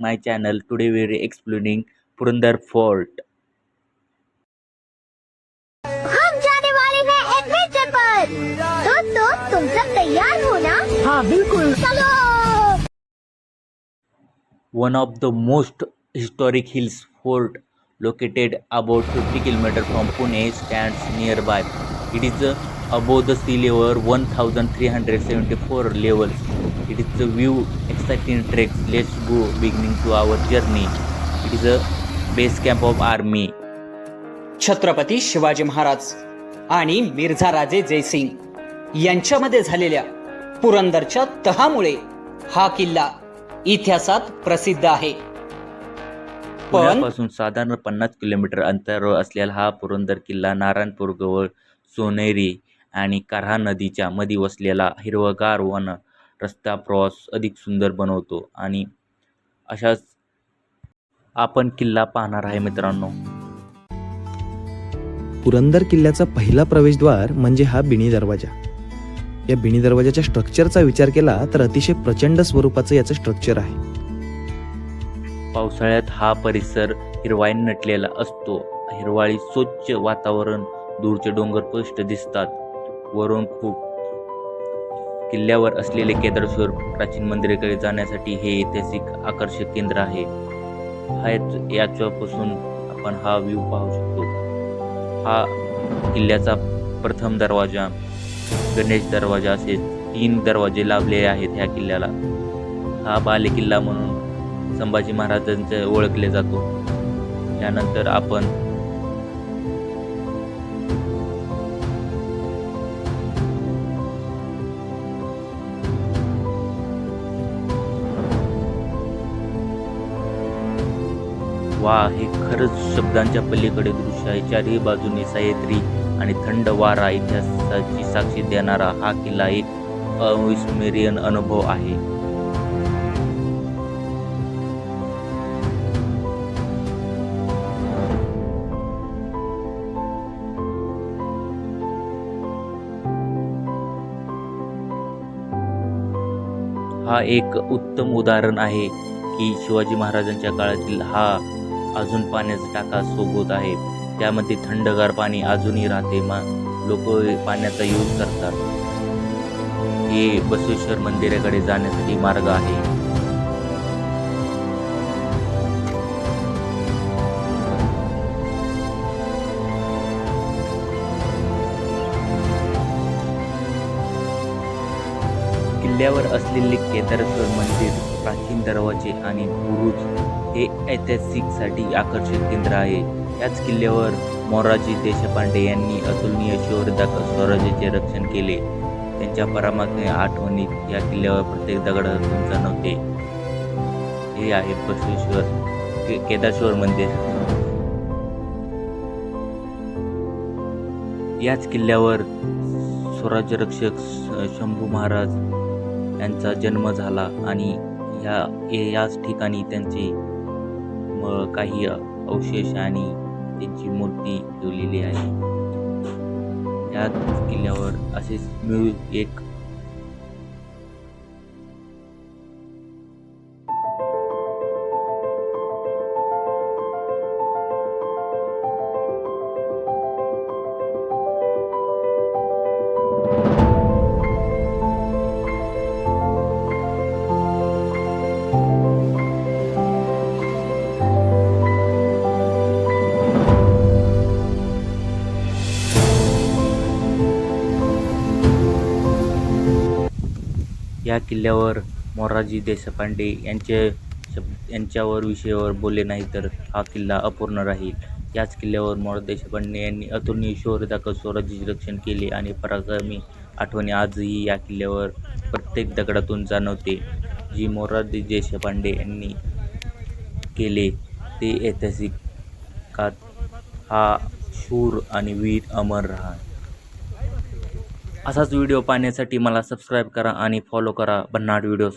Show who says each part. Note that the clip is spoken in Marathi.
Speaker 1: my channel. Today we are exploring Purandar Fort.
Speaker 2: हम जाने वाले हैं एडवेंचर पर। दोस्तों तुम सब तैयार हो ना? हाँ बिल्कुल चलो।
Speaker 1: One of the most historic hills fort located about 50 km from Pune stands nearby. It is above the sea level 1374 levels. It is a view exciting treks. Let's go beginning to our journey. It is a base camp of army.
Speaker 3: Chhatrapati Shivaji Maharaj आणि मिर्झा राजे जयसिंग यांच्यामध्ये झालेल्या पुरंदरच्या तहामुळे हा किल्ला इतिहासात प्रसिद्ध आहे. पण
Speaker 1: पुण्यापासून साधारण 50 किलोमीटर अंतरावर असलेला हा पुरंदर किल्ला नारायणपूर जवळ सोनेरी आणि कारहा नदीच्या मध्ये वसलेला हिरवगार वन रस्ता प्रवास अधिक सुंदर बनवतो. आणि अशाच आपण किल्ला पाहणार आहे मित्रांनो.
Speaker 4: पुरंदर किल्ल्याचा पहिला प्रवेशद्वार म्हणजे हा बिणी दरवाजा. या बिणी दरवाजाच्या स्ट्रक्चरचा विचार केला तर अतिशय प्रचंड स्वरूपाचं याचं स्ट्रक्चर आहे.
Speaker 1: पावसाळ्यात हा परिसर हिरवाईने नटलेला असतो. हिरवाळी स्वच्छ वातावरण, दूरचे डोंगर स्पष्ट दिसतात. वरून खूप किल्ल्यावर असलेले केदारेश्वर प्राचीन मंदिराकडे जाण्यासाठी हे ऐतिहासिक आकर्षक केंद्र आहे. याच्यापासून आपण हा व्ह्यू पाहू शकतो. हा किल्ल्याचा प्रथम दरवाजा, गणेश दरवाजा असे 3 दरवाजे लाभले आहेत ह्या किल्ल्याला. हा बाले किल्ला म्हणून संभाजी महाराजांचे ओळखले जातो. यानंतर आपण वा, हे खरंच शब्दांच्या पलीकडे दृश्य आहे. चारही बाजूने सह्याद्री आणि थंड वारा इतिहासाची साक्षी देणारा हा किल्ला एक अविस्मरणीय अनुभव आहे. हा एक उत्तम उदाहरण आहे की शिवाजी महाराजांच्या काळातील हा अजून पाण्याचा टाका सोबत आहे. त्यामध्ये थंडगार पाणी अजूनही राहते. लोक पाण्याचा यूज करतात. हे बसवेश्वर मंदिराकडे जाण्यासाठी मार्ग आहे. किल्ल्यावर असलेले केदारेश्वर मंदिर, प्राचीन दरवाजे आणि बुरुज हे ऐतिहासिकसाठी आकर्षक केंद्र आहे. याच किल्ल्यावर मोरारजी देशपांडे यांनी अतुलनीय शौर्य स्वराज्याचे रक्षण केले. त्यांच्या पराक्रमाच्या आठवणीत या किल्ल्यावर प्रत्येक दगडातून जाणवते. हे आहे बसवेश्वर केदारेश्वर मंदिर. याच किल्ल्यावर स्वराज्यरक्षक शंभू महाराज यांचा जन्म झाला आणि याच ठिकाणी त्यांचे काही अवशेष आणि त्यांची मूर्ती ठेवलेली आहे. याच किल्ल्यावर असेच मिळून एक या किल्ल्यावर मोरारजी देशपांडे यांच्यावर विषयावर बोलले नाही तर हा किल्ला अपूर्ण राहील. याच किल्ल्यावर मोरारजी देशपांडे यांनी अतुलनीय शौर्य दाखवत स्वराज्याचे रक्षण केले आणि पराक्रमी आठवणी आजही या किल्ल्यावर प्रत्येक दगडातून जाणवते. जी मोरारजी देशपांडे यांनी केले ते ऐतिहासिकात हा शूर आणि वीर अमर राहा. असाच व्हिडिओ पाहण्यासाठी मला सबस्क्राईब करा आणि फॉलो करा भन्नाट व्हिडिओसाठी.